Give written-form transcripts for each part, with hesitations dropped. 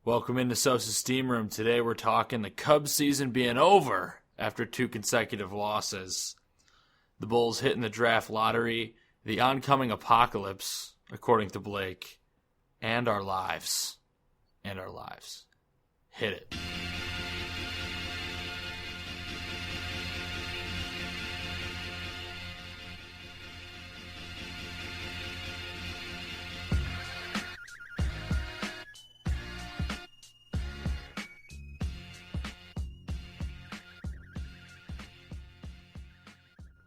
Welcome into Sosa's Steam Room. Today we're talking the Cubs season being over after 2 consecutive losses. The Bulls hitting the draft lottery, the oncoming apocalypse, according to Blake, and our lives. Hit it.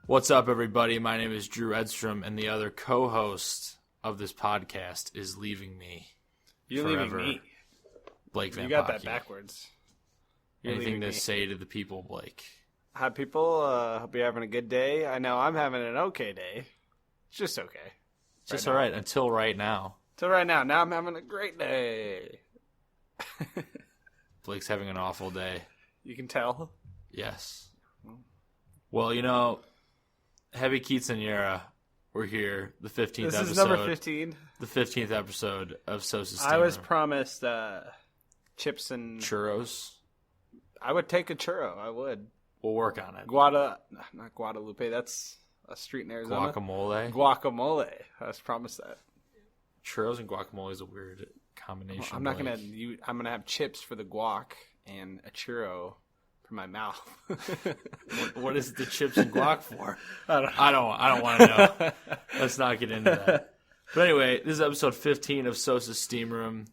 What's up, everybody? My name is Drew Edstrom, and the other co-host of this podcast is leaving me. You're forever. leaving me. Blake Van You got Pocky. that backwards. You're Anything to leaving me. say to the people, Blake? Hi, people. Hope you're having a good day. I know I'm having an okay day. It's just okay. Just Right all now. right until right now. Till right now. Now I'm having a great day. Blake's having an awful day. You can tell. Yes. Well, you know, Heavy Quinceañera, we're here. The 15th This episode. is number 15. The 15th episode of Sosa's Steam I was Room. promised chips and... Churros. I would take a churro. I would. We'll work on it. Not Guadalupe. That's a street in Arizona. Guacamole. Guacamole. I was promised that. Churros and guacamole is a weird combination. I'm not Blake. I'm gonna have chips for the guac and a churro for my mouth. What is the chips and guac for? I don't know. I don't want to know. Let's not get into that. But anyway, this is episode 15 of Sosa's Steam Room.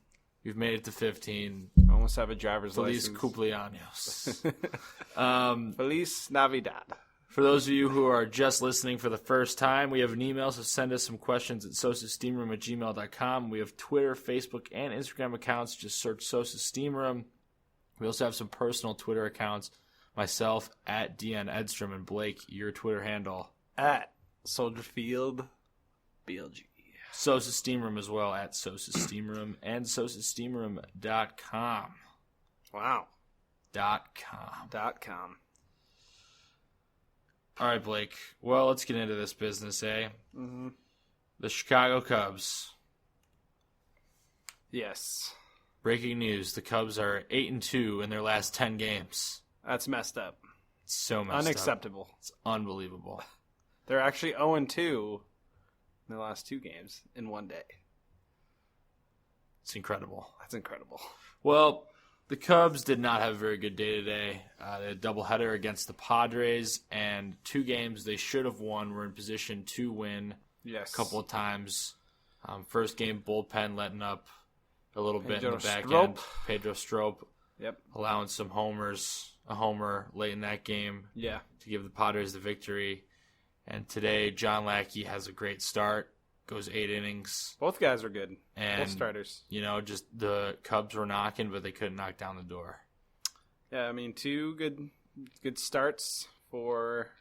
We've made it to 15. I almost have a driver's Feliz license. cumpleaños. Feliz Navidad. For those of you who are just listening for the first time, we have an email, so send us some questions at sosassteamroom@gmail.com. We have Twitter, Facebook, and Instagram accounts. Just search Sosa's Steam Room. We also have some personal Twitter accounts. Myself, at DN Edstrom, and Blake, your Twitter handle. At Soldier Field, BLG. Sosa's Steam Room as well, at Sosa's Steam Room, and sosassteamroom.com. Wow. .com. .com. All right, Blake. Well, let's get into this business, eh? Mm-hmm. The Chicago Cubs. Yes. Breaking news, the Cubs are 8-2 in their last 10 games. That's messed up. It's so messed up. Unacceptable. It's unbelievable. They're actually 0-2 in their last 2 games in one day. It's incredible. That's incredible. Well, the Cubs did not have a very good day today. They had a doubleheader against the Padres, and 2 games they should have won were in position to win Yes. a couple of times. First game, bullpen letting up a little bit in the back Strop. end. Pedro Strop Yep. allowing some homers, a homer late in that game Yeah. to give the Padres the victory. And today, John Lackey has a great start, goes 8 innings. Both guys are good. And, Both starters. you know, just the Cubs were knocking, but they couldn't knock down the door. Yeah, I mean, 2 good starts for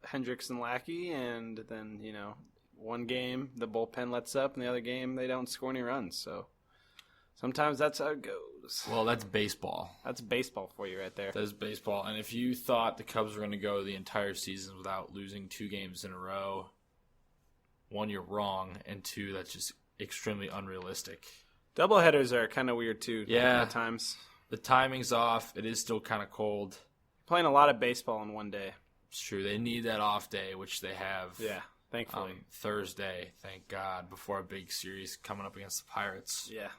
Hendricks and Lackey, and then, you know, one game the bullpen lets up, and the other game they don't score any runs. So sometimes that's how it goes. Well, that's baseball. That's baseball for you right there. That is baseball. And if you thought the Cubs were going to go the entire season without losing 2 games in a row, 1, you're wrong, and 2, that's just extremely unrealistic. Doubleheaders are kind of weird too. Yeah. At times. The timing's off. It is still kind of cold. Playing a lot of baseball in one day. It's true. They need that off day, which they have. Yeah, thankfully. Thursday, thank God, before a big series coming up against the Pirates. Yeah.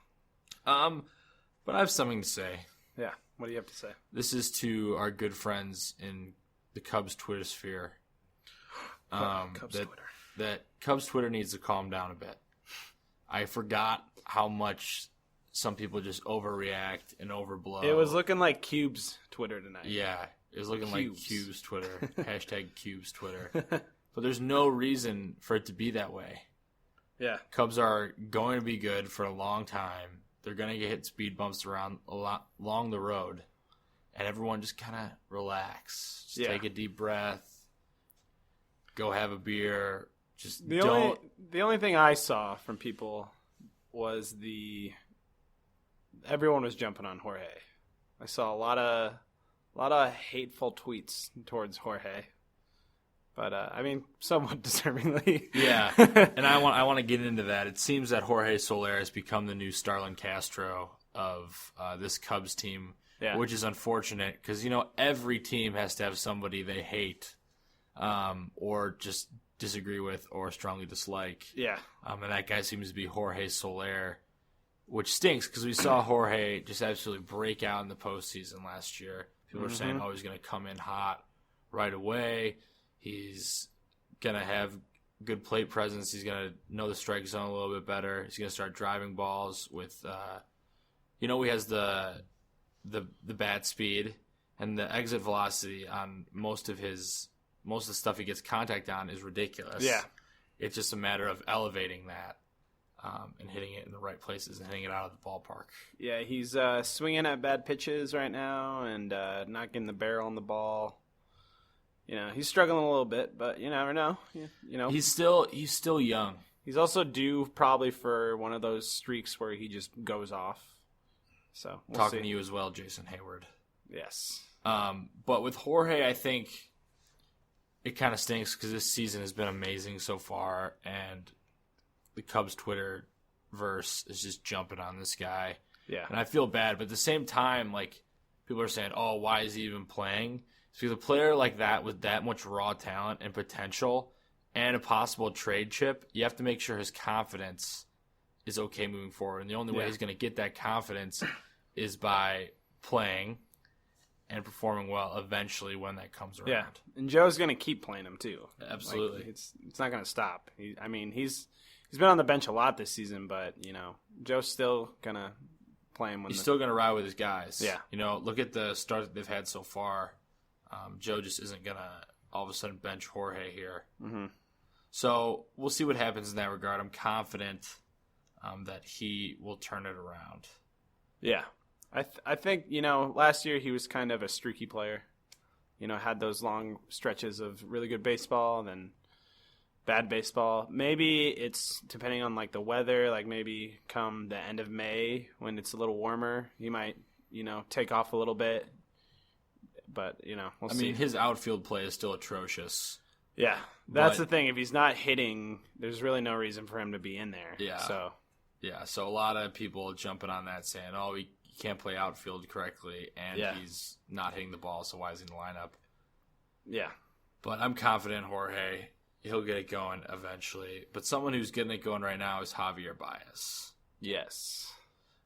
But I have something to say. Yeah. What do you have to say? This is to our good friends in the Cubs Twitter sphere. Cubs Twitter. That Cubs Twitter needs to calm down a bit. I forgot how much some people just overreact and overblow. It was looking like Cube's Twitter tonight. Yeah, it was looking like Cubes. Cubes Twitter. Hashtag Cubes Twitter. But there's no reason for it to be that way. Yeah. Cubs are going to be good for a long time. They're going to get hit speed bumps around along the road. And everyone just kind of relax. Just take a deep breath. Go have a beer. Just The only thing I saw from people was everyone was jumping on Jorge. I saw a lot of hateful tweets towards Jorge. But I mean, somewhat deservingly. Yeah, and I want to get into that. It seems that Jorge Soler has become the new Starlin Castro of this Cubs team, Yeah. which is unfortunate because, every team has to have somebody they hate or just disagree with or strongly dislike. Yeah. And that guy seems to be Jorge Soler, which stinks because we saw Jorge just absolutely break out in the postseason last year. People are saying, he's going to come in hot right away. He's going to have good plate presence. He's going to know the strike zone a little bit better. He's going to start driving balls with, he has the bat speed and the exit velocity on most of the stuff he gets contact on is ridiculous. Yeah. It's just a matter of elevating that and hitting it in the right places and hitting it out of the ballpark. Yeah, he's swinging at bad pitches right now and not getting the barrel on the ball. He's struggling a little bit, but you never know. He's still young. He's also due probably for one of those streaks where he just goes off. So we'll Talking see. to you as well, Jason Hayward. Yes. But with Jorge, I think it kind of stinks because this season has been amazing so far, and the Cubs Twitter verse is just jumping on this guy. Yeah. And I feel bad, but at the same time, people are saying, "Oh, why is he even playing?" It's because a player like that with that much raw talent and potential, and a possible trade chip, you have to make sure his confidence is okay moving forward. And the only way he's going to get that confidence is by playing and performing well eventually when that comes around. Yeah, and Joe's going to keep playing him too. Absolutely. It's not going to stop. He's been on the bench a lot this season, but Joe's still going to play him when he's still going to ride with his guys. Yeah. Look at the start that they've had so far. Joe just isn't going to all of a sudden bench Jorge here. Mm-hmm. So we'll see what happens in that regard. I'm confident that he will turn it around. Yeah. I think, last year he was kind of a streaky player. Had those long stretches of really good baseball, then bad baseball. Maybe it's depending on, the weather, maybe come the end of May when it's a little warmer, he might, take off a little bit. But, we'll see. I mean, his outfield play is still atrocious. Yeah, that's the thing. If he's not hitting, there's really no reason for him to be in there. Yeah. So a lot of people jumping on that saying, "Oh, he can't play outfield correctly, and he's not hitting the ball, so why is he in the lineup?" Yeah. But I'm confident Jorge, he'll get it going eventually. But someone who's getting it going right now is Javier Baez. Yes.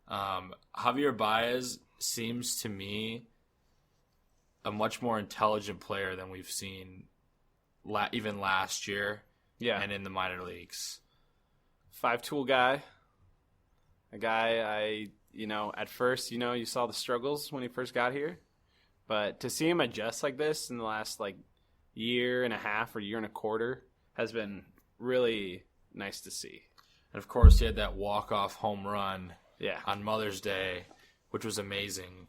Javier Baez seems to me a much more intelligent player than we've seen even last year and in the minor leagues. 5-tool guy. A guy at first, you saw the struggles when he first got here. But to see him adjust like this in the last, year and a half or year and a quarter has been really nice to see. And, of course, he had that walk-off home run on Mother's Day, which was amazing,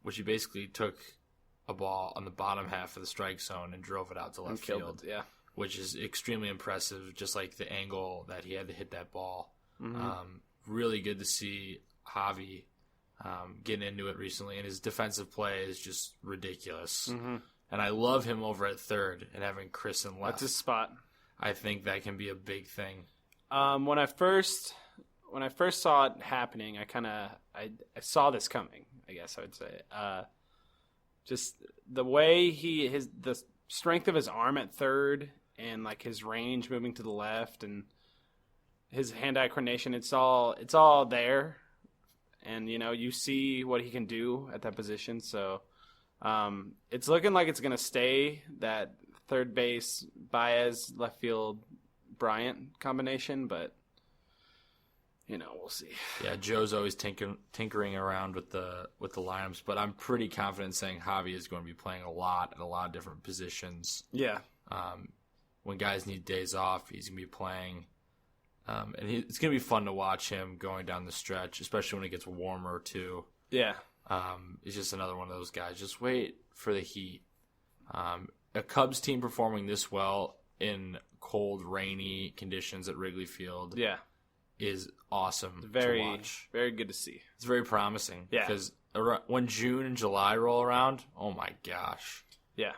which he basically took a ball on the bottom half of the strike zone and drove it out to left field. Yeah. Which is extremely impressive, just like the angle that he had to hit that ball. Mm-hmm. Really good to see Javi getting into it recently, and his defensive play is just ridiculous. Mm-hmm. And I love him over at third and having Chris in left. That's his spot. I think that can be a big thing. When I first saw it happening, I saw this coming, I guess I would say. Just the way the strength of his arm at third and his range moving to the left and his hand-eye coordination, it's all there. And, you see what he can do at that position. So it's looking like it's going to stay that third base Baez, left field Bryant combination, but we'll see. Yeah, Joe's always tinkering around with the lineups, but I'm pretty confident saying Javi is going to be playing a lot at a lot of different positions. Yeah. When guys need days off, he's going to be playing. And it's going to be fun to watch him going down the stretch, especially when it gets warmer, too. Yeah. He's just another one of those guys. Just wait for the heat. A Cubs team performing this well in cold, rainy conditions at Wrigley Field is awesome to watch. Very good to see. It's very promising. Yeah. Because when June and July roll around, oh my gosh. Yeah.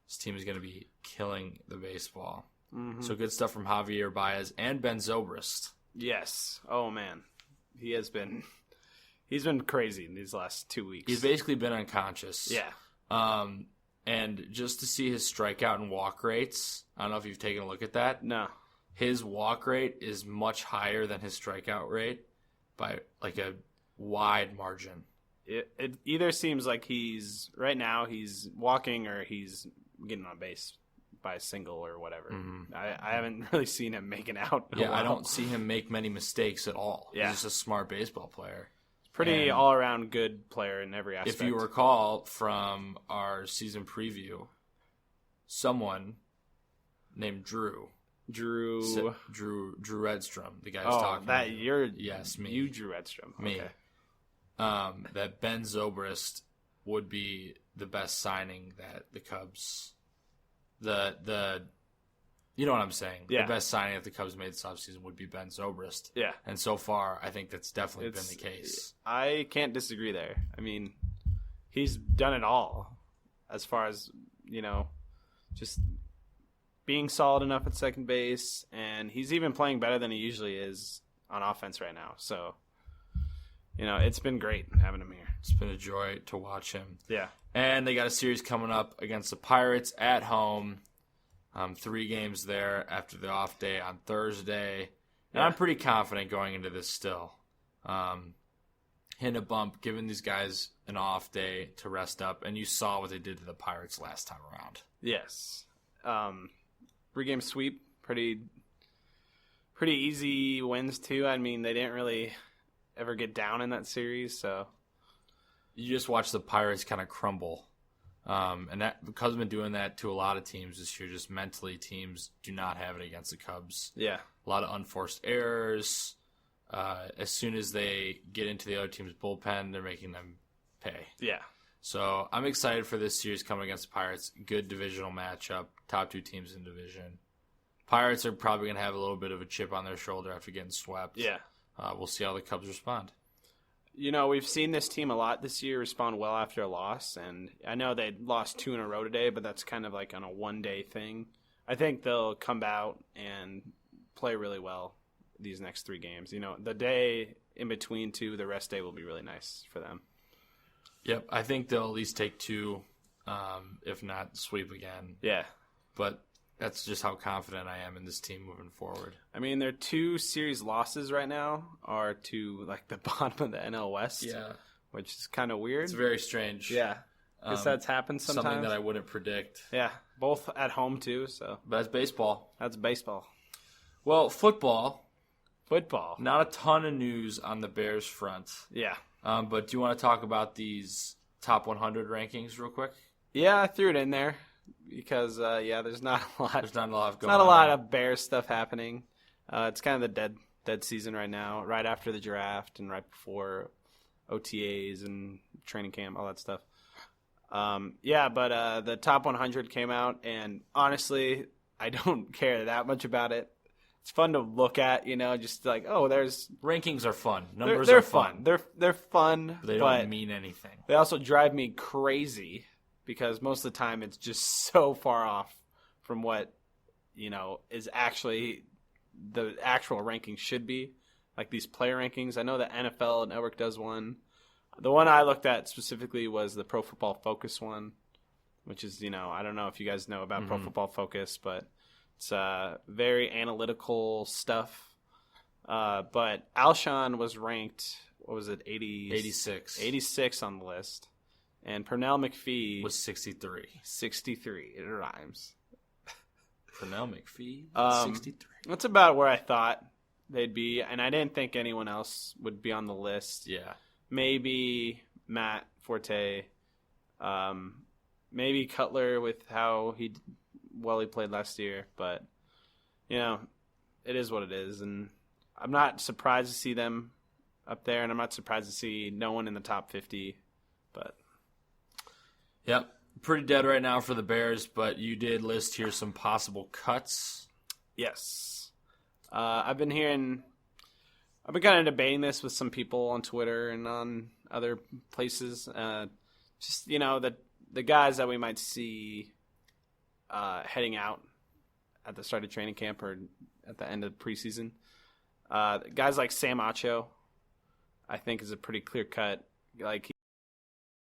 This team is going to be killing the baseball. Mm-hmm. So good stuff from Javier Baez and Ben Zobrist. Yes. Oh, man. He has been He's been crazy in these last 2 weeks. He's basically been unconscious. Yeah. And just to see his strikeout and walk rates, I don't know if you've taken a look at that. No. His walk rate is much higher than his strikeout rate by like a wide margin. It either seems like he's walking or he's getting on base by a single or whatever. Mm-hmm. I haven't really seen him making out. Yeah, I don't see him make many mistakes at all. Yeah. He's just a smart baseball player. Pretty all-around good player in every aspect. If you recall from our season preview, someone named Drew Edstrom, the guy who's talking. You Drew Edstrom. Me. Okay. That Ben Zobrist would be the best signing that the Cubs, you know what I'm saying? Yeah. The best signing that the Cubs made this offseason would be Ben Zobrist. Yeah. And so far, I think that's definitely been the case. I can't disagree there. I mean, he's done it all as far as, just being solid enough at second base, and he's even playing better than he usually is on offense right now. So, it's been great having him here. It's been a joy to watch him. Yeah. And they got a series coming up against the Pirates at home. 3 games there after the off day on Thursday. And I'm pretty confident going into this still. Hitting a bump, giving these guys an off day to rest up. And you saw what they did to the Pirates last time around. Yes. 3-game sweep. Pretty easy wins, too. I mean, they didn't really ever get down in that series, so. You just watch the Pirates kind of crumble. And that, the Cubs have been doing that to a lot of teams this year. Just mentally, teams do not have it against the Cubs. Yeah. A lot of unforced errors. As soon as they get into the other team's bullpen, they're making them pay. Yeah. So I'm excited for this series coming against the Pirates. Good divisional matchup. Top 2 teams in division. Pirates are probably going to have a little bit of a chip on their shoulder after getting swept. Yeah. We'll see how the Cubs respond. We've seen this team a lot this year respond well after a loss, and I know they lost 2 in a row today, but that's kind of like on a one-day thing. I think they'll come out and play really well these next 3 games. The day in between 2, the rest day will be really nice for them. Yep, I think they'll at least take 2, if not sweep again. Yeah. But that's just how confident I am in this team moving forward. I mean, their 2 series losses right now are to like the bottom of the NL West. Yeah. Which is kind of weird. It's very strange. Yeah. Because that's happened sometimes. Something that I wouldn't predict. Yeah. Both at home, too. So. But that's baseball. That's baseball. Well, football. Football. Not a ton of news on the Bears front. Yeah. But do you want to talk about these top 100 rankings real quick? Yeah, I threw it in there. Because, there's not a lot. There's not a lot going on. Not a lot of Bears stuff happening. It's kind of the dead season right now, right after the draft and right before OTAs and training camp, all that stuff. But the top 100 came out, and honestly, I don't care that much about it. It's fun to look at, just like, there's rankings are fun. Numbers they're are fun. They're fun. But they don't mean anything. They also drive me crazy. Because most of the time it's just so far off from what, is actually the actual ranking should be. Like these player rankings. I know the NFL Network does one. The one I looked at specifically was the Pro Football Focus one, which is, I don't know if you guys know about Pro Football Focus, but it's very analytical stuff. But Alshon was ranked, 86. 86 on the list. And Pernell McPhee was 63. 63. It rhymes. Pernell McPhee, 63. That's about where I thought they'd be, and I didn't think anyone else would be on the list. Yeah. Maybe Matt Forte. Maybe Cutler with how he played last year. But, it is what it is. And I'm not surprised to see them up there, and I'm not surprised to see no one in the top 50. But... Yep. Pretty dead right now for the Bears, but you did list here some possible cuts. Yes. I've been kind of debating this with some people on Twitter and on other places. Just, the guys that we might see heading out at the start of training camp or at the end of the preseason. Guys like Sam Acho. I think is a pretty clear cut. Like